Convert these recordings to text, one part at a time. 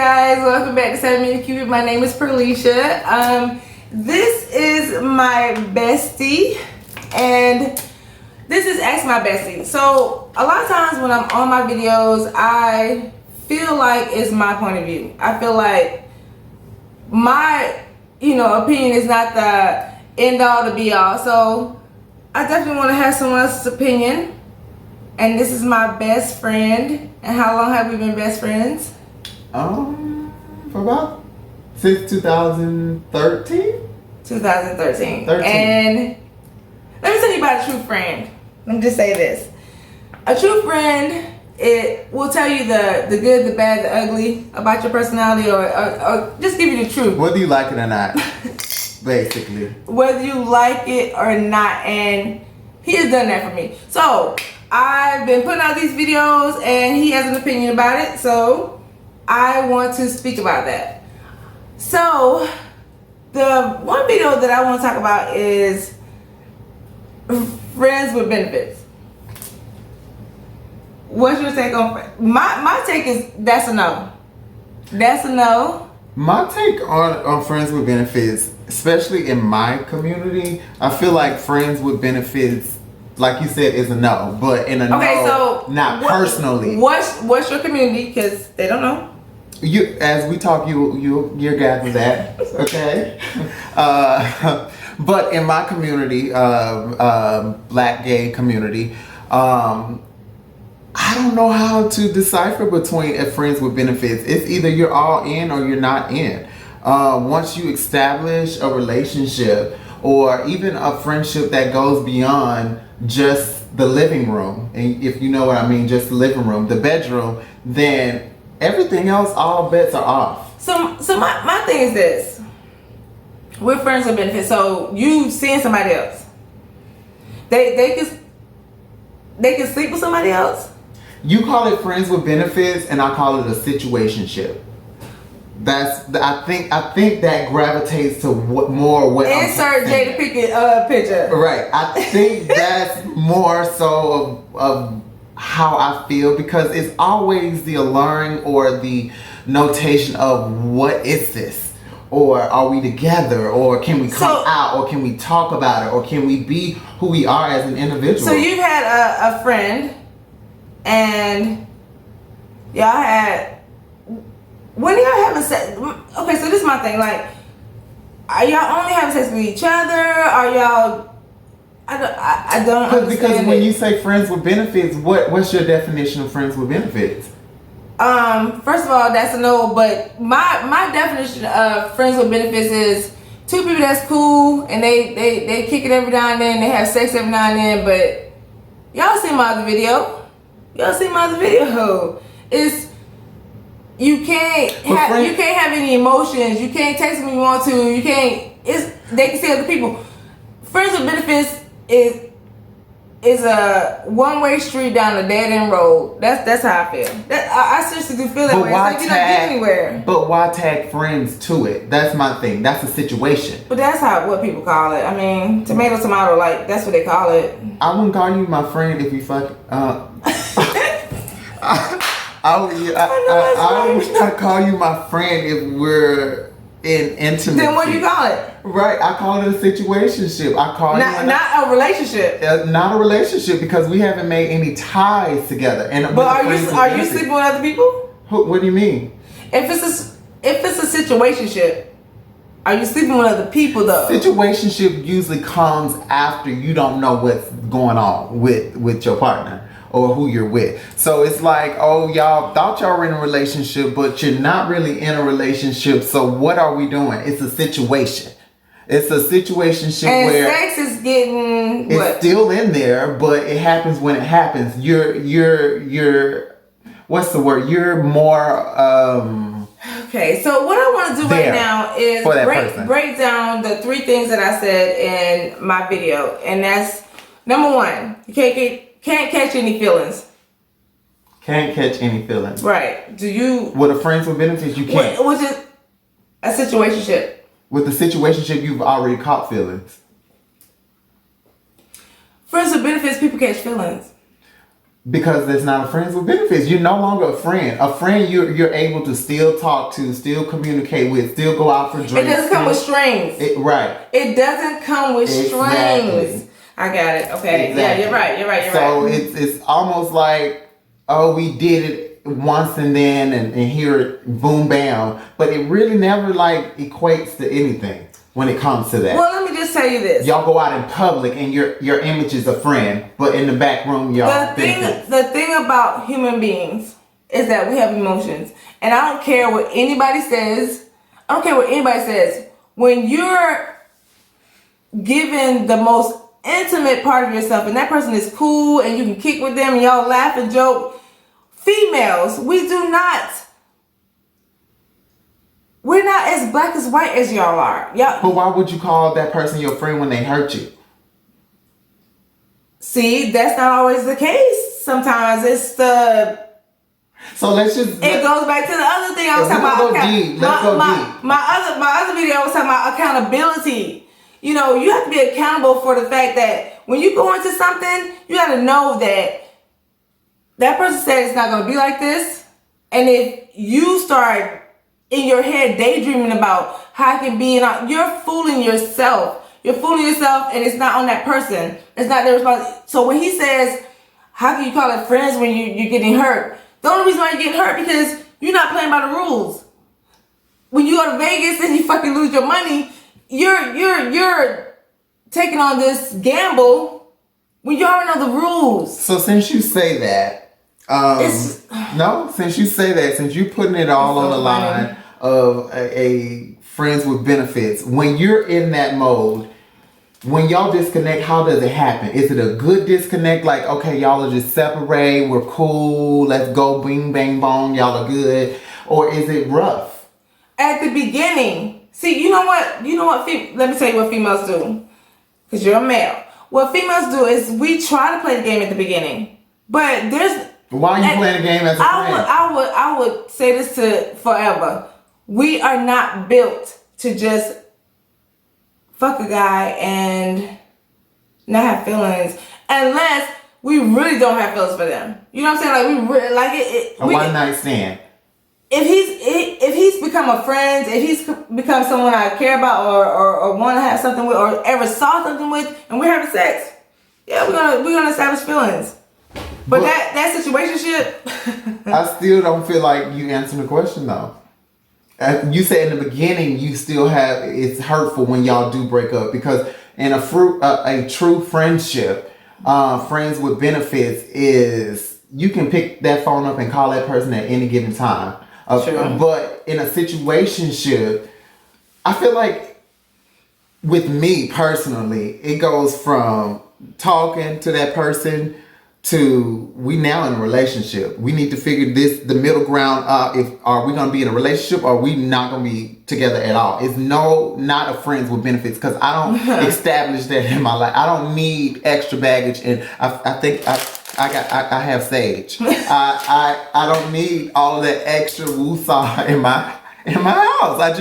guys, welcome back to 7 Minute Cupid. My name is Perlisha. This is my bestie, and this is Ask My Bestie. So a lot of times when I'm on my videos, I feel like it's my point of view. I feel like my, opinion is not the end all to be all. So I definitely want to have someone else's opinion. And this is my best friend. And how long have we been best friends? For about since 2013. 2013. And let me tell you about a true friend. Let me just say this. A true friend, it will tell you the good, the bad, the ugly about your personality, or just give you the truth. Whether you like it or not, basically. Whether you like it or not. And he has done that for me. So I've been putting out these videos and he has an opinion about it, so I want to speak about that. So the one video that I want to talk about is friends with benefits. What's your take on my take is that's a no. That's a no. My take on friends with benefits, especially in my community, I feel like friends with benefits, like you said, is a no, but in a not personally. What's your community? Because they don't know. You, as we talk, you're gathering that, okay? But in my community, black gay community, I don't know how to decipher between a friends with benefits. It's either you're all in or you're not in. Once you establish a relationship or even a friendship that goes beyond just the living room, and if you know what I mean, just the living room, the bedroom, then everything else, all bets are off. So my thing is this. We're friends with benefits. So you seeing somebody else. They can sleep with somebody else? You call it friends with benefits and I call it a situationship. I think that gravitates to what insert Jada Pinkett picture. Right. I think that's more so of how I feel, because it's always the alluring or the notation of what is this, or are we together, or can we come out, or can we talk about it, or can we be who we are as an individual. So you've had a friend and y'all had, when y'all having sex, okay, so this is my thing, like, are y'all only having sex with each other? Are y'all, I don't understand. Because when you say friends with benefits, what's your definition of friends with benefits? First of all, that's a no, but my definition of friends with benefits is two people that's cool and they kick it every now and then, they have sex every now and then, but y'all see my other video. It's, you can't have any emotions. You can't text them when you want to. You can't. They can see other people. Friends with benefits is a one-way street down a dead-end road. That's how I feel. I seriously do feel that way. It's like you're not getting anywhere. But why tag friends to it? That's my thing. That's a situation. But that's what people call it. I mean, tomato, like that's what they call it. I wouldn't call you my friend if you fuck. I would not call you my friend if we're in intimacy. Then what do you call it? Right, I call it a situationship. I call not a relationship. Not a relationship, because we haven't made any ties together. But are you sleeping with other people? What do you mean? If it's a situationship, are you sleeping with other people though? Situationship usually comes after you don't know what's going on with your partner or who you're with. So it's like, oh, y'all thought y'all were in a relationship, but you're not really in a relationship. So what are we doing? It's a situation. It's a situationship where sex is getting it's still in there, but it happens when it happens. You're what's the word? You're more okay, so what I want to do right now is break down the three things that I said in my video, and that's number one, you can't catch any feelings. Can't catch any feelings. Right. Do you? With a friends with benefits, you can't. Which is a situationship. With the situationship, you've already caught feelings. Friends with benefits, people catch feelings. Because there's not a friends with benefits. You're no longer a friend. A friend you're able to still talk to, still communicate with, still go out for drinks. It doesn't come with strings. Right. It doesn't come with strings. I got it. Okay. Exactly. Yeah, you're right. So it's almost like, oh, we did it once and then and here it boom bam. But it really never like equates to anything when it comes to that. Well, let me just tell you this. Y'all go out in public and your image is a friend, but in the back room, y'all the thing about human beings is that we have emotions. And I don't care what anybody says. When you're given the most intimate part of yourself and that person is cool and you can kick with them and y'all laugh and joke, females, we're not as black as white as y'all are. But why would you call that person your friend when they hurt you? See, that's not always the case. Sometimes it's the... So it goes back to the other thing I was talking about. Let's go deep. My other video I was talking about accountability. You know, you have to be accountable for the fact that when you go into something, you got to know that person said it's not going to be like this. And if you start in your head daydreaming about how it can be, you're fooling yourself. You're fooling yourself, and it's not on that person. It's not their responsibility. So when he says, how can you call it friends when you're getting hurt? The only reason why you're getting hurt because you're not playing by the rules. When you go to Vegas and you fucking lose your money, you're taking on this gamble when you already know the rules. So since you say that, since you're putting it all on the line of a friends with benefits, when you're in that mode, when y'all disconnect, how does it happen? Is it a good disconnect? Like, okay, y'all are just separate, we're cool, let's go, bing, bang, bong, y'all are good. Or is it rough? At the beginning, see, you know what, let me tell you what females do. Because you're a male. What females do is we try to play the game at the beginning. But why are you playing the game as a friend? I would say this to forever. We are not built to just fuck a guy and not have feelings unless we really don't have feelings for them. You know what I'm saying? Like we really like it. A one night stand. If he's become a friend, if he's become someone I care about or want to have something with or ever saw something with, and we're having sex, yeah, we're gonna establish feelings. But that situationship, I still don't feel like you answered the question though. You said in the beginning you still have, it's hurtful when y'all do break up because in a true friendship, friends with benefits is you can pick that phone up and call that person at any given time. Sure. But in a situationship, I feel like with me personally, it goes from talking to that person to we now in a relationship. We need to figure the middle ground out. Are we going to be in a relationship or are we not going to be together at all? It's not a friends with benefits because I don't establish that in my life. I don't need extra baggage, and I think I have sage. I don't need all of that extra woosah in my house. I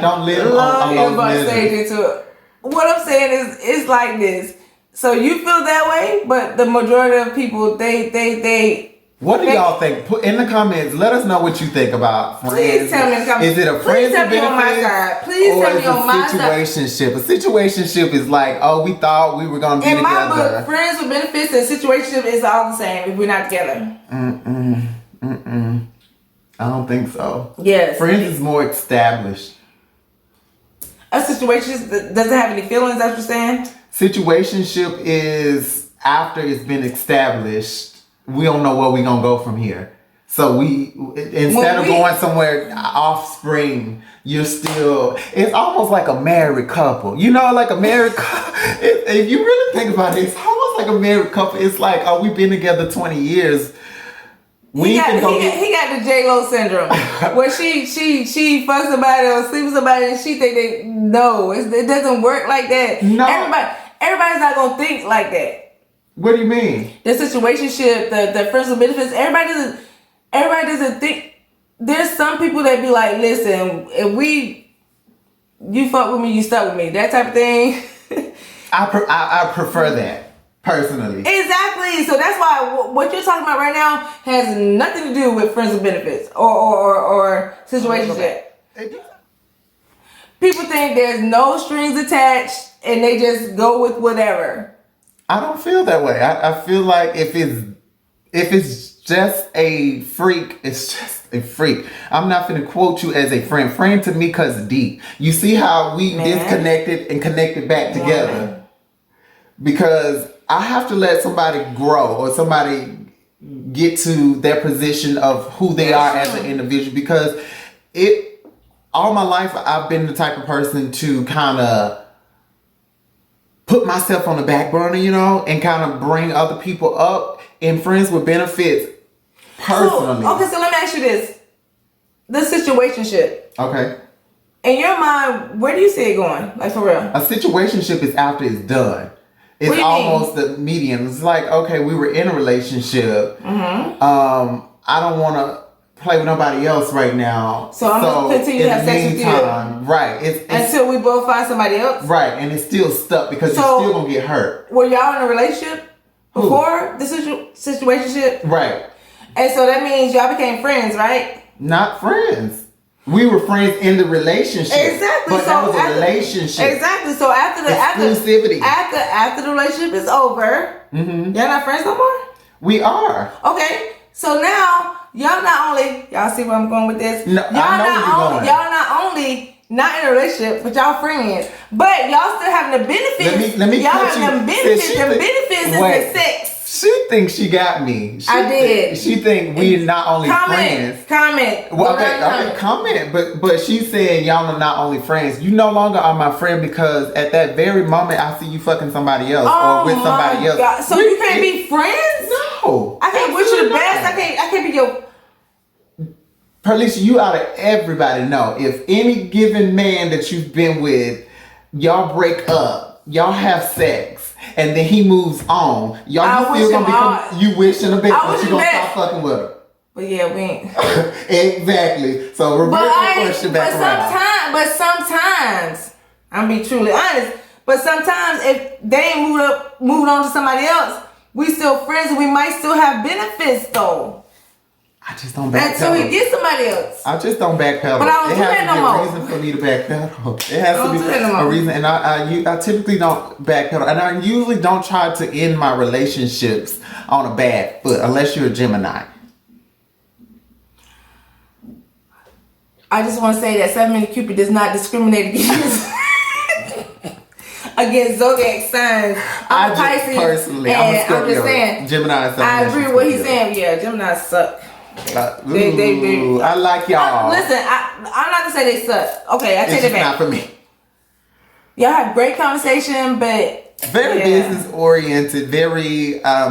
don't live on sage into it. What I'm saying is it's like this. So you feel that way, but the majority of people, they. What do y'all think? Put in the comments. Let us know what you think about friends. Please tell me in the comments. Is it a friends with benefits? On my side. Please tell me on my side. Situationship. A situationship is like, oh, we thought we were gonna be together. In my book, friends with benefits and situationship is all the same if we're not together. I don't think so. Yes. Friends is more established. A situation doesn't have any feelings. That's what you're saying. Situationship is after it's been established, we don't know where we're going to go from here. So instead of going somewhere offspring, it's almost like a married couple. You know, like a married couple. If you really think about it, it's almost like a married couple. It's like, oh, we've been together 20 years. He got the J-Lo syndrome where she fucks somebody or sleeps with somebody and she think it doesn't work like that. No. Everybody's not gonna think like that. What do you mean? The situationship, the friends with benefits, everybody doesn't think. There's some people that be like, listen, if you fuck with me, you stuck with me. That type of thing. I prefer that. personally. Exactly. So that's why what you're talking about right now has nothing to do with friends with benefits or situationship. People think there's no strings attached and they just go with whatever. I don't feel that way. I feel like if it's just a freak, it's just a freak. I'm not gonna quote you as a friend. Friend to me cause deep. You see how we disconnected and connected back together? Because I have to let somebody grow or somebody get to their position of who they are as an individual, because all my life I've been the type of person to kind of put myself on the back burner, you know, and kind of bring other people up in friends with benefits personally. So let me ask you this. The situationship. Okay. In your mind, where do you see it going? Like, for real? A situationship is after it's done. It's almost the medium. It's like, okay, we were in a relationship. I don't want to play with nobody else right now. So I'm going to continue to have sex with you. Right. It's until we both find somebody else? Right. And it's still stuck because you're still going to get hurt. Were y'all in a relationship before the situationship? Right. And so that means y'all became friends, right? Not friends. We were friends in the relationship. Exactly. But that was a relationship. Exactly. So after the exclusivity. After the relationship is over, y'all not friends no more? We are. Okay. So now y'all see where I'm going with this? No, Y'all not only not in a relationship, but y'all friends. But y'all still having the benefits. Let me y'all having them benefits. The benefits is the sex. She thinks she got me. I did. She think we're not only friends. Comment. Well, okay, comment. But she's saying y'all are not only friends. You no longer are my friend because at that very moment I see you fucking somebody else or with somebody else. God. So you can't be friends? No. I can't wish you the best. I can't be your... Perlisha, you out of everybody know. If any given man that you've been with, y'all break up, y'all have sex, and then he moves on, y'all still gonna become you wishing a bitch, but you gonna stop fucking with her. But yeah, we ain't. Exactly. So reverse the question back around. But sometimes, I'm be truly honest, but sometimes if they ain't moved on to somebody else, we still friends and we might still have benefits though. I just don't backpedal. Until he gets somebody else. I just don't backpedal. But I don't do that no more. It has to be a reason for me to backpedal. It has to be a reason. And I typically don't backpedal. And I usually don't try to end my relationships on a bad foot unless you're a Gemini. I just want to say that 7-Minute Cupid does not discriminate against zodiac signs. I'm Pisces, personally, I'm a Scorpio. I'm just saying, Gemini. I agree with what he's saying. Yeah, Gemini suck. They I like y'all. Listen, I'm not gonna say they suck. Okay, I take it back. Not for me. Y'all have great conversation, but very business oriented. Very I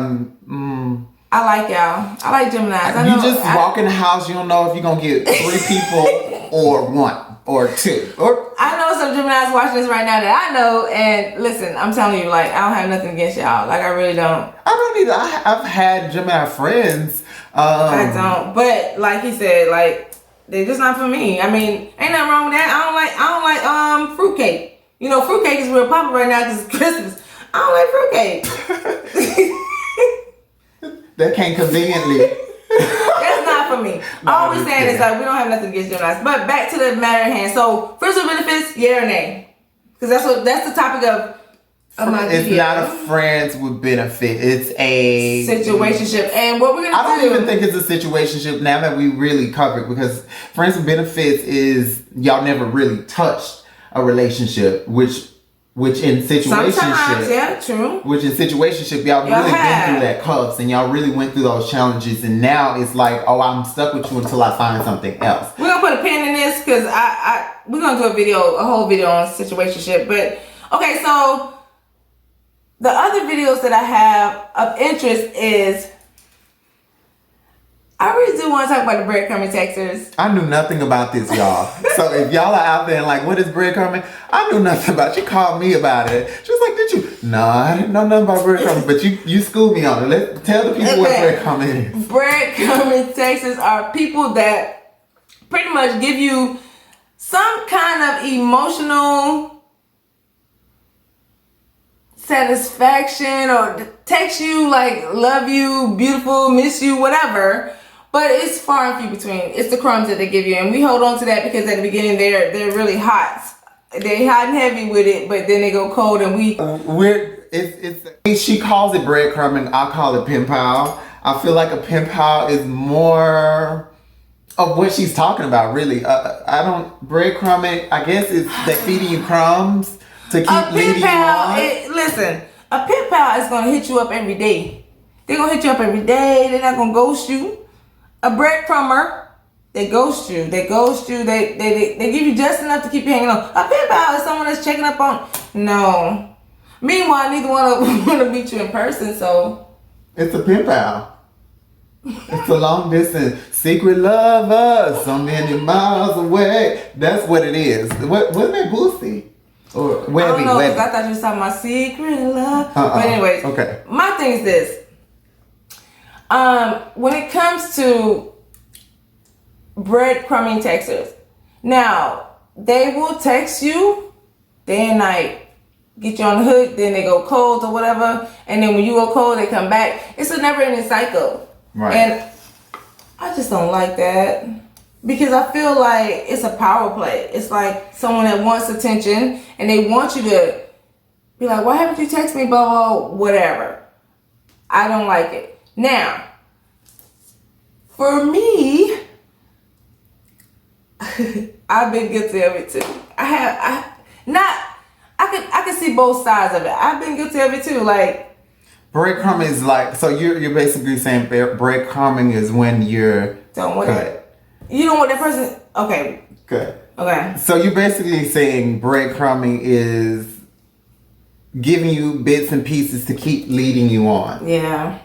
like y'all. I like Geminis. You just walk in the house. You don't know if you're gonna get 3 people or 1 or 2. Or I know some Geminis watching this right now that I know, and listen, I'm telling you, like, I don't have nothing against y'all. Like, I really don't. I don't either. I've had Gemini friends. I don't. But like he said, like, they're just not for me. I mean, ain't nothing wrong with that. I don't like fruitcake. You know, fruitcake is real popular right now because it's Christmas. I don't like fruitcake. That can't conveniently. That's not for me. All we're saying is like we don't have nothing against Geminis. But back to the matter at hand. So friends with benefits, yeah or nay? Because that's the topic of my It's video. not a friends with benefit. It's a situationship. And what we're gonna do? I don't even think it's a situationship now that we really covered, because friends with benefits is y'all never really touched a relationship, which in situationship, sometimes, yeah, true. Which in situationship, y'all really been through that cuffs and y'all really went through those challenges, and now it's like, oh, I'm stuck with you until I find something else. We're gonna put a pin in this because we're gonna do a whole video on situationship. But okay, so the other videos that I have of interest is, I really do want to talk about the breadcrumbing texters. I knew nothing about this, y'all. So if y'all are out there and like, what is breadcrumbing? I knew nothing about it. She called me about it. She was like, did you? No, I didn't know nothing about breadcrumbing, but you schooled me on it. Let's tell the people what breadcrumbing is. Breadcrumbing texters are people that pretty much give you some kind of emotional satisfaction or text you like love you, beautiful, miss you, whatever. But it's far and few between. It's the crumbs that they give you, and we hold on to that because at the beginning they're really hot. They hot and heavy with it, but then they go cold, and she calls it breadcrumbing. I call it pen pal. I feel like a pen pal is more of what she's talking about. Really, breadcrumbing. I guess it's they feeding you crumbs to keep leading you on. Listen, a pen pal is gonna hit you up every day. They're gonna hit you up every day. They're not gonna ghost you. A breadcrumber, they ghost you. They give you just enough to keep you hanging on. A pen pal is someone that's checking up on. No. Meanwhile, neither one want to meet you in person, so. It's a pen pal. It's a long distance secret lover, so many miles away. That's what it is. Wasn't it Boosie? Or Webby? I don't know, because I thought you were talking about secret love. But anyways, okay. My thing is this. When it comes to breadcrumbing texters, now they will text you day and night, get you on the hook, then they go cold or whatever, and then when you go cold, they come back. It's a never-ending cycle, right? And I just don't like that because I feel like it's a power play. It's like someone that wants attention and they want you to be like, "Why haven't you texted me?" Blah blah, whatever. I don't like it. Now, for me, I've been guilty of it too. I can see both sides of it. I've been guilty of it too. Like breadcrumbing is like, so you're basically saying breadcrumbing is when you're don't want it. You don't want that person. Okay. Good. Okay. So you're basically saying breadcrumbing is giving you bits and pieces to keep leading you on. Yeah.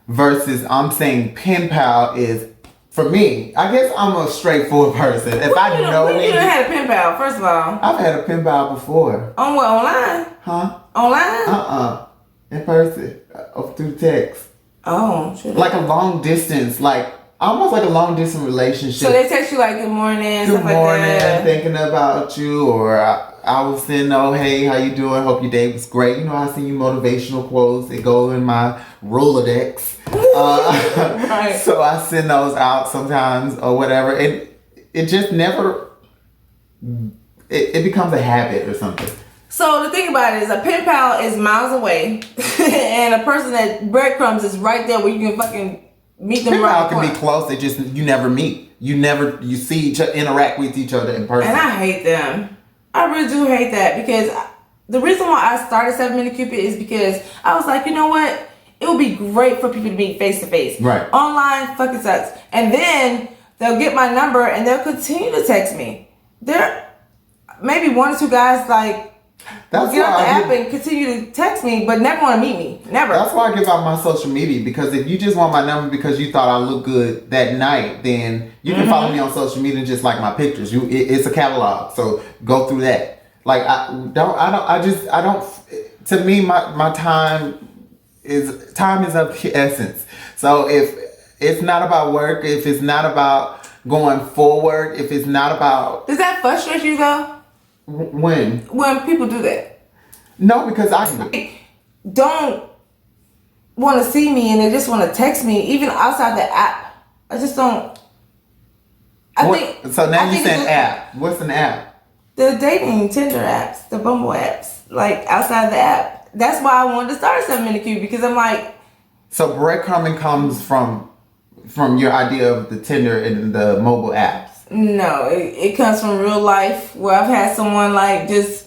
Versus I'm saying pen pal is, for me, I guess I'm a straightforward person. If you done had a pen pal, first of all. I've had a pen pal before. On what, online? Huh? Online? In person. Through text. Oh, shit. Like a long distance, almost like a long distance relationship. So they text you like good morning, good stuff morning, like that. thinking about you, or I was saying, oh, hey, how you doing? Hope your day was great. You know, I send you motivational quotes. They go in my Rolodex. Right. So I send those out sometimes or whatever. It just never, it becomes a habit or something. So the thing about it is a pen pal is miles away and a person that breadcrumbs is right there where you can fucking meet them. Pen pal can be close. It just, you never meet. You see each other, interact with each other in person. And I hate them. I really do hate that because the reason why I started 7 Minute Cupid is because I was like, you know what? It would be great for people to meet face to face. Right. Online fucking sucks. And then they'll get my number and they'll continue to text me. There maybe 1 or 2 guys get off the app and continue to text me, but never want to meet me. Never. That's why I give out my social media, because if you just want my number because you thought I looked good that night, then you can follow me on social media and just like my pictures. It's a catalog, so go through that. To me, my time is of the essence. So if it's not about work, if it's not about going forward, if it's not about... Does that frustrate you though? When people do that? No, because I don't want to see me and they just want to text me, even outside the app. I just don't. So now you're saying app. What's an app? The dating Tinder apps, the Bumble apps, like outside the app. That's why I wanted to start 7 Minute Cupid, because I'm like. So breadcrumbing comes from your idea of the Tinder and the mobile apps. No, it comes from real life where I've had someone just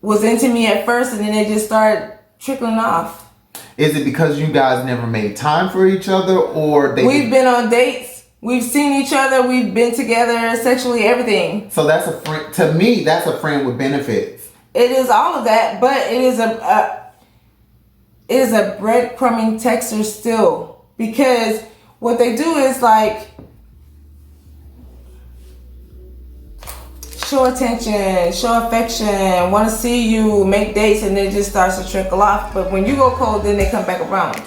was into me at first and then they just started trickling off. Is it because you guys never made time for each other, or we've been on dates, we've seen each other, we've been together sexually, everything. So that's a friend. To me, that's a friend with benefits. It is all of that, but it is a breadcrumbing texter still, because what they do is show attention, show affection, want to see you, make dates, and it just starts to trickle off. But when you go cold, then they come back around.